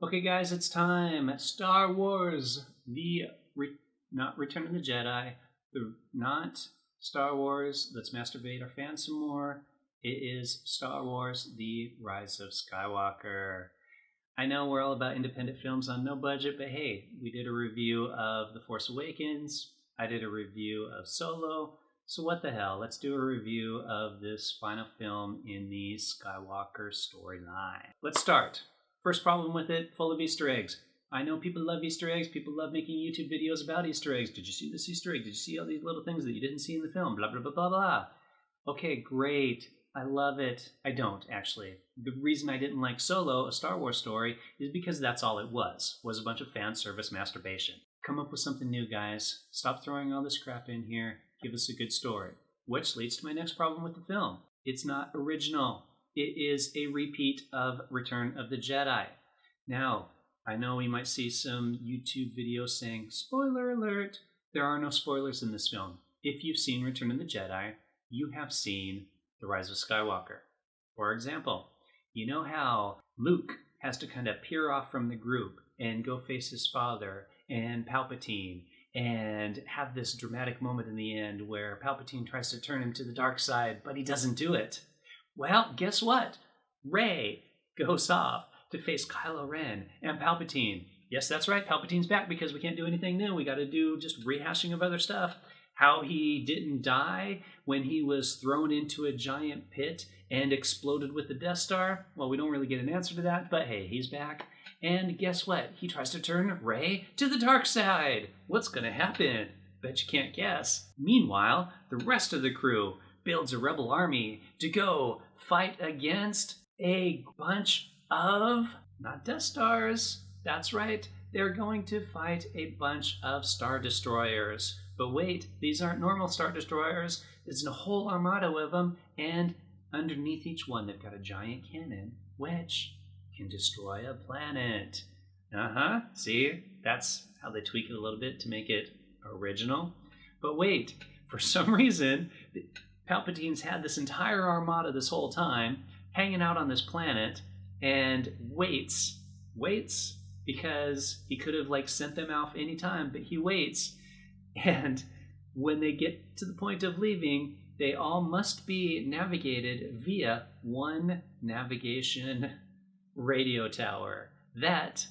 Okay, guys, it's time. Star Wars, not Return of the Jedi, the not Star Wars. Let's masturbate our fans some more. It is Star Wars: The Rise of Skywalker. I know we're all about independent films on no budget, but hey, we did a review of The Force Awakens. I did a review of Solo. So what the hell? Let's do a review of this final film in the Skywalker storyline. Let's start. First problem with it, full of Easter eggs. I know people love Easter eggs. People love making YouTube videos about Easter eggs. Did you see this Easter egg? Did you see all these little things that you didn't see in the film? Blah, blah, blah, blah, blah. Okay, great. I love it. I don't, actually. The reason I didn't like Solo, a Star Wars story, is because that's all it was a bunch of fan service masturbation. Come up with something new, guys. Stop throwing all this crap in here. Give us a good story. Which leads to my next problem with the film. It's not original. It is a repeat of Return of the Jedi. Now, I know we might see some YouTube videos saying, spoiler alert, there are no spoilers in this film. If you've seen Return of the Jedi, you have seen The Rise of Skywalker. For example, you know how Luke has to kind of peer off from the group and go face his father and Palpatine and have this dramatic moment in the end where Palpatine tries to turn him to the dark side, but he doesn't do it. Well, guess what? Rey goes off to face Kylo Ren and Palpatine. Yes, that's right. Palpatine's back because we can't do anything new. We got to do just rehashing of other stuff. How he didn't die when he was thrown into a giant pit and exploded with the Death Star. Well, we don't really get an answer to that, but hey, he's back. And guess what? He tries to turn Rey to the dark side. What's going to happen? Bet you can't guess. Meanwhile, the rest of the crew builds a rebel army to go fight against a bunch of, not Death Stars, that's right, they're going to fight a bunch of Star Destroyers. But wait, these aren't normal Star Destroyers, there's a whole armada of them, and underneath each one they've got a giant cannon, which can destroy a planet. See, that's how they tweak it a little bit to make it original. But wait, for some reason, Palpatine's had this entire armada this whole time, hanging out on this planet, and waits, because he could have sent them off any time, but he waits. And when they get to the point of leaving, they all must be navigated via one navigation radio tower. That,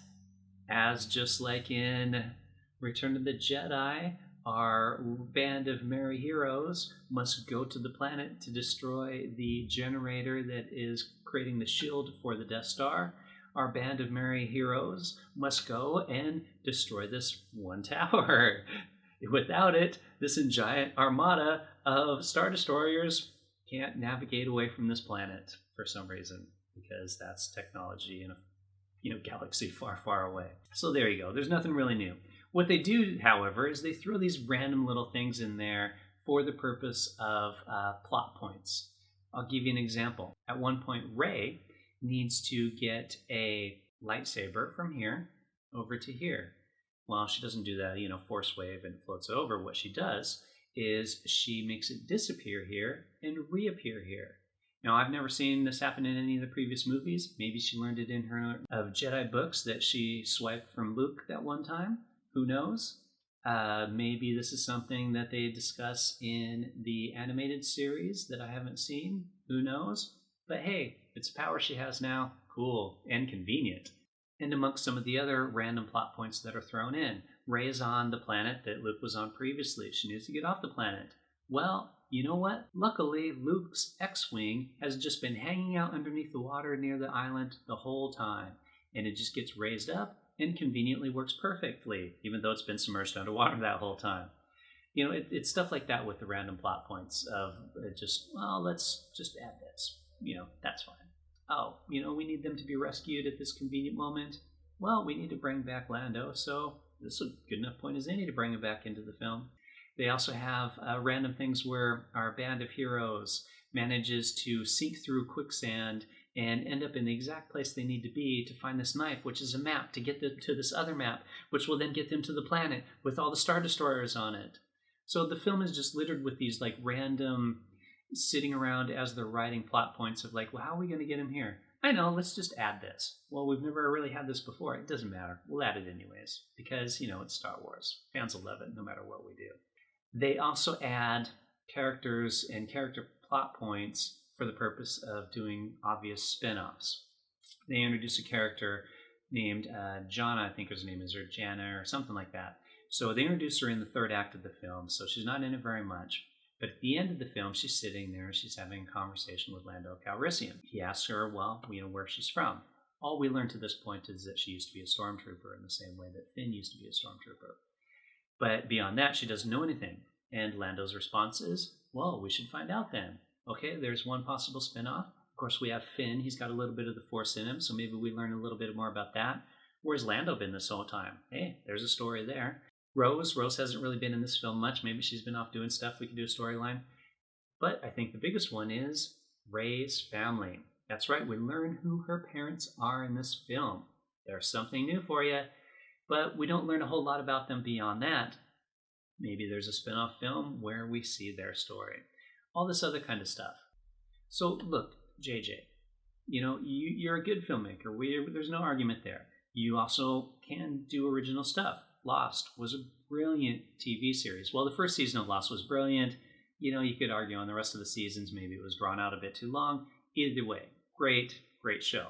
as just like in Return of the Jedi, our band of merry heroes must go to the planet to destroy the generator that is creating the shield for the Death Star. Our band of merry heroes must go and destroy this one tower. Without it, this giant armada of Star Destroyers can't navigate away from this planet for some reason, because that's technology in a galaxy far, far away. So there you go. There's nothing really new. What they do, however, is they throw these random little things in there for the purpose of plot points. I'll give you an example. At one point, Rey needs to get a lightsaber from here over to here. Well, she doesn't do that, force wave and floats it over. What she does is she makes it disappear here and reappear here. Now, I've never seen this happen in any of the previous movies. Maybe she learned it in her Jedi books that she swiped from Luke that one time. Who knows? Maybe this is something that they discuss in the animated series that I haven't seen. Who knows? But hey, it's a power she has now. Cool and convenient. And amongst some of the other random plot points that are thrown in, Rey is on the planet that Luke was on previously. She needs to get off the planet. Well, you know what? Luckily, Luke's X-Wing has just been hanging out underneath the water near the island the whole time. And it just gets raised up and conveniently works perfectly, even though it's been submerged underwater that whole time. It's stuff like that with the random plot points of let's just add this. That's fine. Oh, we need them to be rescued at this convenient moment. Well, we need to bring back Lando, so this is a good enough point as any to bring him back into the film. They also have random things where our band of heroes manages to sink through quicksand and end up in the exact place they need to be to find this knife, which is a map, to get them to this other map, which will then get them to the planet with all the Star Destroyers on it. So the film is just littered with these random sitting around as they're writing plot points of well, how are we going to get him here? I know, let's just add this. Well, we've never really had this before. It doesn't matter. We'll add it anyways because, it's Star Wars. Fans will love it no matter what we do. They also add characters and character plot points for the purpose of doing obvious spin-offs. They introduce a character named Jana, I think his name is, or Jana, or something like that. So they introduce her in the third act of the film, so she's not in it very much. But at the end of the film, she's sitting there, she's having a conversation with Lando Calrissian. He asks her, where she's from. All we learn to this point is that she used to be a stormtrooper in the same way that Finn used to be a stormtrooper. But beyond that, she doesn't know anything. And Lando's response is, well, we should find out then. Okay, there's one possible spin-off. Of course, we have Finn. He's got a little bit of the Force in him, so maybe we learn a little bit more about that. Where's Lando been this whole time? Hey, there's a story there. Rose hasn't really been in this film much. Maybe she's been off doing stuff. We can do a storyline. But I think the biggest one is Rey's family. That's right, we learn who her parents are in this film. There's something new for you, but we don't learn a whole lot about them beyond that. Maybe there's a spin-off film where we see their story. All this other kind of stuff. So look, JJ, you're a good filmmaker. There's no argument there. You also can do original stuff. Lost was a brilliant TV series. Well, the first season of Lost was brilliant. You could argue on the rest of the seasons, maybe it was drawn out a bit too long. Either way, great show.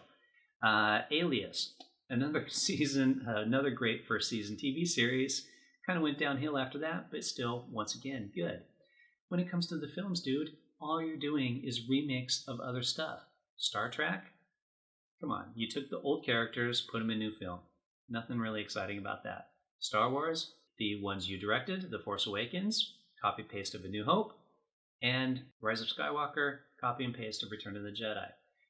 Alias, another season, another great first season TV series. Kind of went downhill after that, but still, once again, good. When it comes to the films, dude, all you're doing is remakes of other stuff. Star Trek? Come on, you took the old characters, put them in new film. Nothing really exciting about that. Star Wars, the ones you directed, The Force Awakens, copy-paste of A New Hope, and Rise of Skywalker, copy and paste of Return of the Jedi.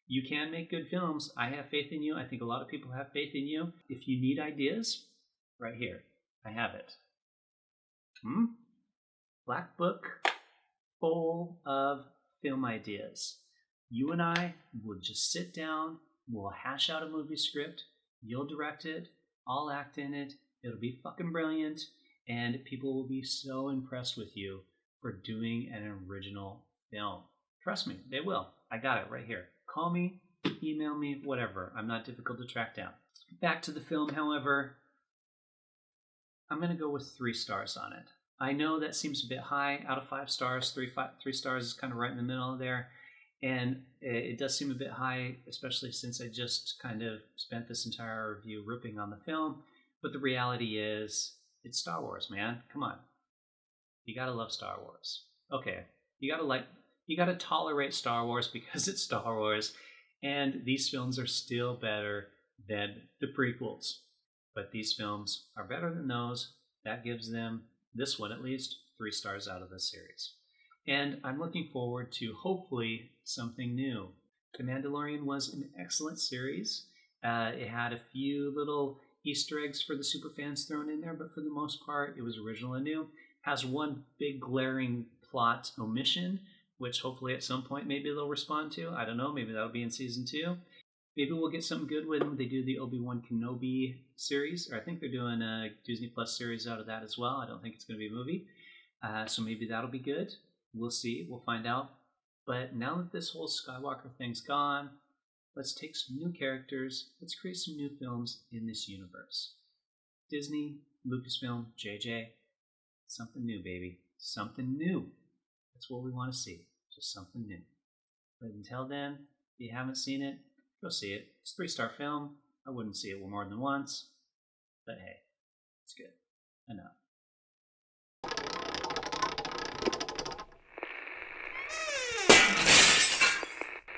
You can make good films. I have faith in you. I think a lot of people have faith in you. If you need ideas, right here, I have it. Black book full of film ideas. You and I will just sit down, we'll hash out a movie script, you'll direct it, I'll act in it, it'll be fucking brilliant, and people will be so impressed with you for doing an original film. Trust me, they will. I got it right here. Call me, email me, whatever. I'm not difficult to track down. Back to the film, however, I'm going to go with 3 stars on it. I know that seems a bit high. Out of 5 stars, 3 stars is kind of right in the middle there. And it does seem a bit high, especially since I just kind of spent this entire review ripping on the film. But the reality is, it's Star Wars, man. Come on. You gotta love Star Wars. Okay, you gotta tolerate Star Wars because it's Star Wars. And these films are still better than the prequels. But these films are better than those. That gives them, this one at least, 3 stars out of the series. And I'm looking forward to, hopefully, something new. The Mandalorian was an excellent series. It had a few little Easter eggs for the superfans thrown in there, but for the most part, it was original and new. Has one big glaring plot omission, which hopefully at some point maybe they'll respond to. I don't know, maybe that'll be in season 2. Maybe we'll get something good when they do the Obi-Wan Kenobi series, or I think they're doing a Disney Plus series out of that as well. I don't think it's going to be a movie. So maybe that'll be good. We'll see. We'll find out. But now that this whole Skywalker thing's gone, let's take some new characters. Let's create some new films in this universe. Disney, Lucasfilm, JJ, something new, baby. Something new. That's what we want to see. Just something new. But until then, if you haven't seen it, go see it. It's a 3-star film. I wouldn't see it more than once. But hey, it's good. Enough.